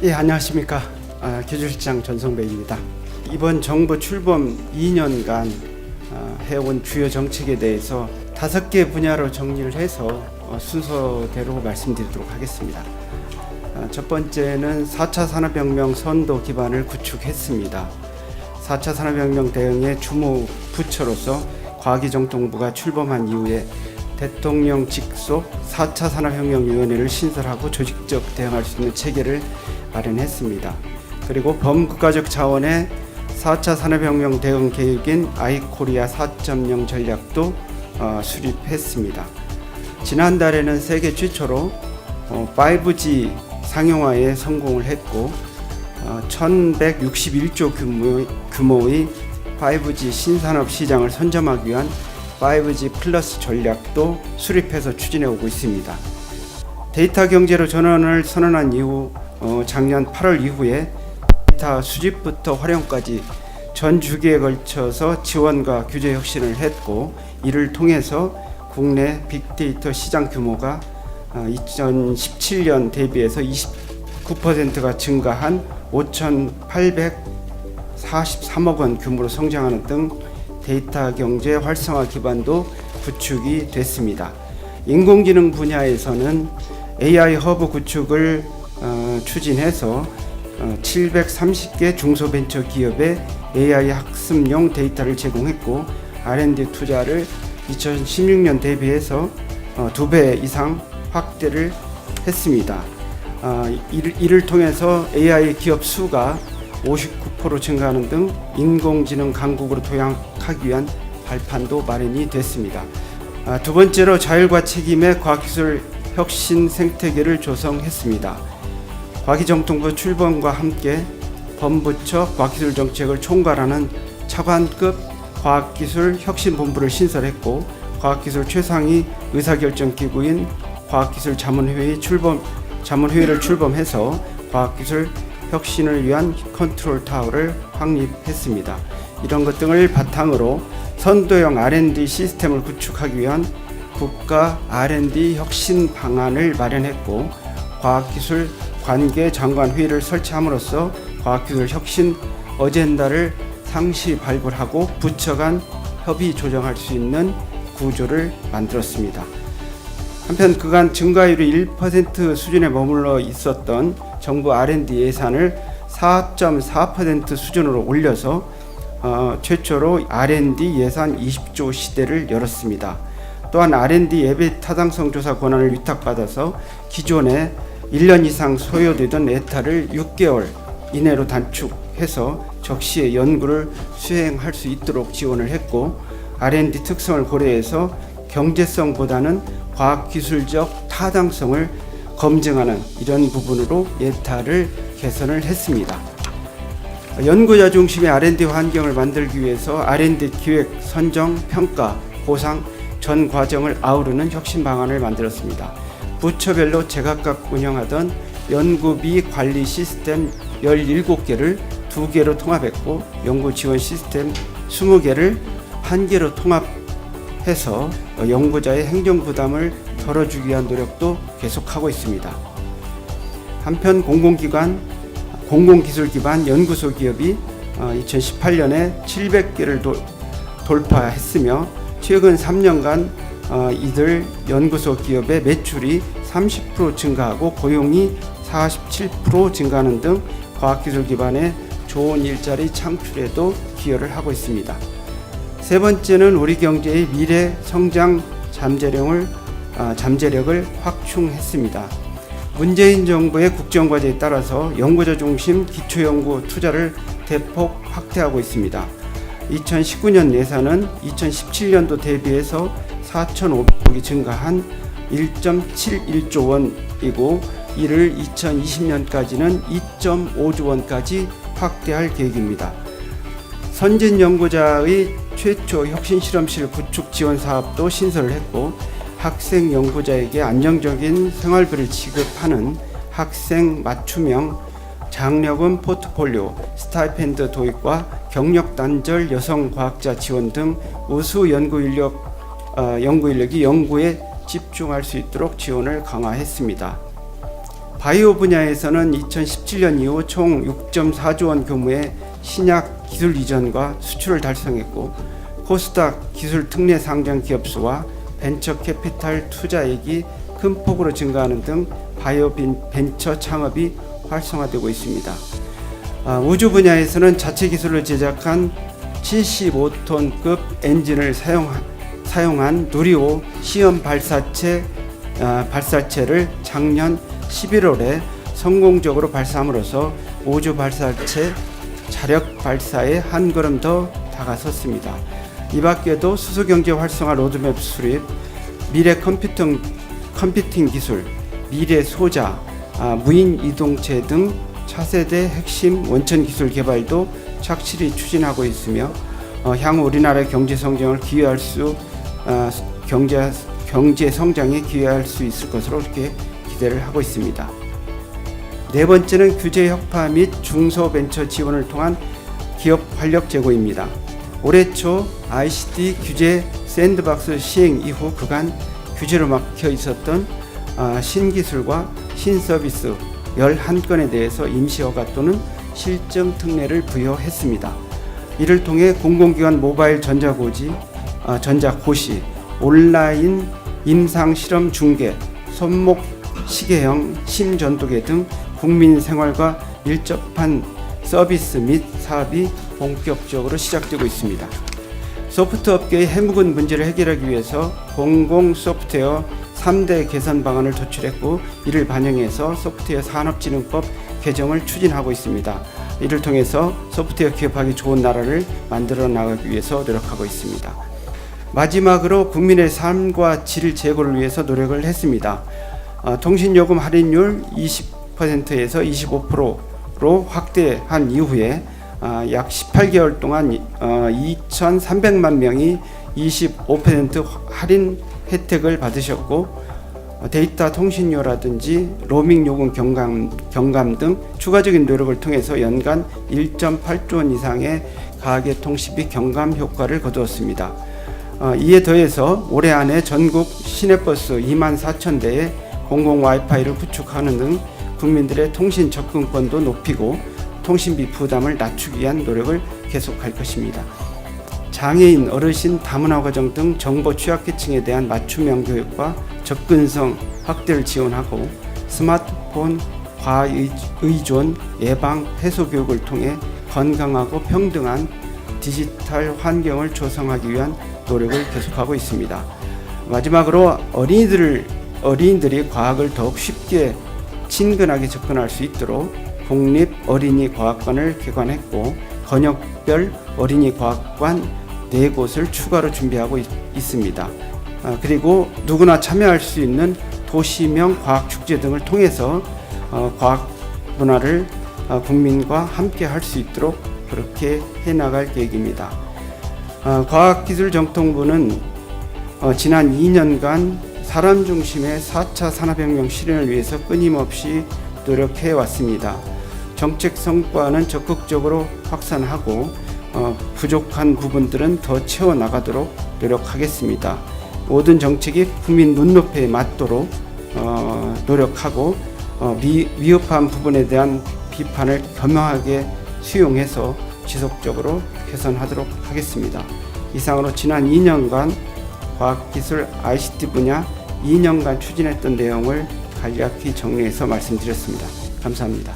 예, 안녕하십니까. 교주실장 전성배입니다. 이번 정부 출범 2년간 해온 주요 정책에 대해서 5개 분야로 정리를 해서 순서대로 말씀드리도록 하겠습니다. 첫 번째는 4차 산업혁명 선도 기반을 구축했습니다. 4차 산업혁명 대응의 주무 부처로서 과기정통부가 출범한 이후에 대통령 직속 4차 산업혁명위원회를 신설하고 조직적 대응할 수 있는 체계를 마련했습니다. 그리고 범국가적 차원의 4차 산업혁명 대응 계획인 아이코리아 4.0 전략도 수립했습니다. 지난달에는 세계 최초로 5G 상용화에 성공을 했고 1161조 규모의 5G 신산업 시장을 선점하기 위한 5G 플러스 전략도 수립해서 추진해 오고 있습니다. 데이터 경제로 전환을 선언한 이후 작년 8월 이후에 데이터 수집부터 활용까지 전 주기에 걸쳐서 지원과 규제 혁신을 했고, 이를 통해서 국내 빅데이터 시장 규모가 2017년 대비해서 29%가 증가한 5,843억 원 규모로 성장하는 등 데이터 경제 활성화 기반도 구축이 됐습니다. 인공지능 분야에서는 AI 허브 구축을 추진해서 730개 중소벤처기업에 AI 학습용 데이터를 제공했고, R&D 투자를 2016년 대비해서 2배 이상 확대를 했습니다. 이를 통해서 AI 기업 수가 59% 증가하는 등 인공지능 강국으로 도약하기 위한 발판도 마련이 됐습니다. 두 번째로 자율과 책임의 과학기술 혁신 생태계를 조성했습니다. 과기정통부 출범과 함께 범부처 과학기술 정책을 총괄하는 차관급 과학기술 혁신본부를 신설했고, 과학기술 최상위 의사결정기구인 과학기술자문회의를 출범해서 과학기술 혁신을 위한 컨트롤 타워를 확립했습니다. 이런 것 등을 바탕으로 선도형 R&D 시스템을 구축하기 위한 국가 R&D 혁신 방안을 마련했고, 과학기술 관계장관회의를 설치함으로써 과학기술 혁신 어젠다를 상시 발굴하고 부처 간 협의 조정할 수 있는 구조를 만들었습니다. 한편 그간 증가율이 1% 수준에 머물러 있었던 정부 R&D 예산을 4.4% 수준으로 올려서 최초로 R&D 예산 20조 시대를 열었습니다. 또한 R&D 예비 타당성 조사 권한을 위탁받아서 기존에 1년 이상 소요되던 예타를 6개월 이내로 단축해서 적시에 연구를 수행할 수 있도록 지원을 했고, R&D 특성을 고려해서 경제성보다는 과학기술적 타당성을 검증하는 이런 부분으로 예타를 개선을 했습니다. 연구자 중심의 R&D 환경을 만들기 위해서 R&D 기획, 선정, 평가, 보상 전 과정을 아우르는 혁신 방안을 만들었습니다. 부처별로 제각각 운영하던 연구비 관리 시스템 17개를 2개로 통합했고, 연구 지원 시스템 20개를 1개로 통합해서 연구자의 행정 부담을 덜어주기 위한 노력도 계속하고 있습니다. 한편 공공기술 기반 연구소 기업이 2018년에 700개를 돌파했으며, 최근 3년간 이들 연구소 기업의 매출이 30% 증가하고 고용이 47% 증가하는 등 과학기술 기반의 좋은 일자리 창출에도 기여를 하고 있습니다. 세 번째는 우리 경제의 미래 성장 잠재력을 확충했습니다. 문재인 정부의 국정과제에 따라서 연구자 중심 기초연구 투자를 대폭 확대하고 있습니다. 2019년 예산은 2017년도 대비해서 4,500억이 증가한 1.71조 원이고, 이를 2020년까지는 2.5조 원까지 확대할 계획입니다. 선진 연구자의 최초 혁신 실험실 구축 지원 사업도 신설을 했고, 학생 연구자에게 안정적인 생활비를 지급하는 학생 맞춤형 장려금 포트폴리오, 스타이펜드 도입과 경력 단절 여성 과학자 지원 등 우수 연구 인력이 연구에 집중할 수 있도록 지원을 강화했습니다. 바이오 분야에서는 2017년 이후 총 6.4조 원 규모의 신약 기술 이전과 수출을 달성했고, 코스닥 기술 특례 상장 기업 수와 벤처 캐피탈 투자액이 큰 폭으로 증가하는 등 바이오 벤처 창업이 활성화되고 있습니다. 우주 분야에서는 자체 기술로 제작한 75톤급 엔진을 사용한 누리호 시험 발사체를 작년 11월에 성공적으로 발사함으로써 우주 발사체 자력 발사에 한 걸음 더 다가섰습니다. 이 밖에도 수소경제 활성화 로드맵 수립, 미래 컴퓨팅 기술, 미래 소자, 무인 이동체 등 차세대 핵심 원천 기술 개발도 착실히 추진하고 있으며 향후 우리나라의 경제 성장을 기여할 수 경제 성장에 기여할 수 있을 것으로 이렇게 기대를 하고 있습니다. 네 번째는 규제 혁파 및 중소벤처 지원을 통한 기업 활력 제고입니다. 올해 초 ICT 규제 샌드박스 시행 이후 그간 규제로 막혀 있었던 신기술과 신서비스 11건에 대해서 임시허가 또는 실증 특례를 부여했습니다. 이를 통해 공공기관 모바일 전자고시, 온라인 임상실험 중개, 손목 시계형 심전도계 등 국민 생활과 밀접한 서비스 및 사업이 본격적으로 시작되고 있습니다. 소프트 업계의 해묵은 문제를 해결하기 위해서 공공 소프트웨어 3대 개선 방안을 도출했고, 이를 반영해서 소프트웨어 산업진흥법 개정을 추진하고 있습니다. 이를 통해서 소프트웨어 기업하기 좋은 나라를 만들어 나가기 위해서 노력하고 있습니다. 마지막으로 국민의 삶과 질 제고를 위해서 노력을 했습니다. 통신요금 할인율 20%에서 25%로 확대한 이후에 약 18개월 동안 2,300만 명이 25% 할인 혜택을 받으셨고, 데이터 통신료라든지 로밍 요금 경감 등 추가적인 노력을 통해서 연간 1.8조 원 이상의 가계통신비 경감 효과를 거두었습니다. 이에 더해서 올해 안에 전국 시내버스 24,000대에 공공 와이파이를 구축하는 등 국민들의 통신 접근권도 높이고 통신비 부담을 낮추기 위한 노력을 계속할 것입니다. 장애인, 어르신, 다문화 가정 등 정보 취약계층에 대한 맞춤형 교육과 접근성 확대를 지원하고, 스마트폰 과의존 예방 해소 교육을 통해 건강하고 평등한 디지털 환경을 조성하기 위한 노력을 계속하고 있습니다. 마지막으로 어린이들이 과학을 더욱 쉽게 친근하게 접근할 수 있도록 국립 어린이 과학관을 개관했고, 권역별 어린이 과학관 4곳을 추가로 준비하고 있습니다. 그리고 누구나 참여할 수 있는 도시명 과학축제 등을 통해서 과학 문화를 국민과 함께 할 수 있도록 그렇게 해나갈 계획입니다. 과학기술정통부는 지난 2년간 사람 중심의 4차 산업혁명 실현을 위해서 끊임없이 노력해 왔습니다. 정책 성과는 적극적으로 확산하고 부족한 부분들은 더 채워나가도록 노력하겠습니다. 모든 정책이 국민 눈높이에 맞도록 노력하고 위협한 부분에 대한 비판을 겸허하게 수용해서 지속적으로 개선하도록 하겠습니다. 이상으로 지난 2년간 과학기술 ICT 분야 2년간 추진했던 내용을 간략히 정리해서 말씀드렸습니다. 감사합니다.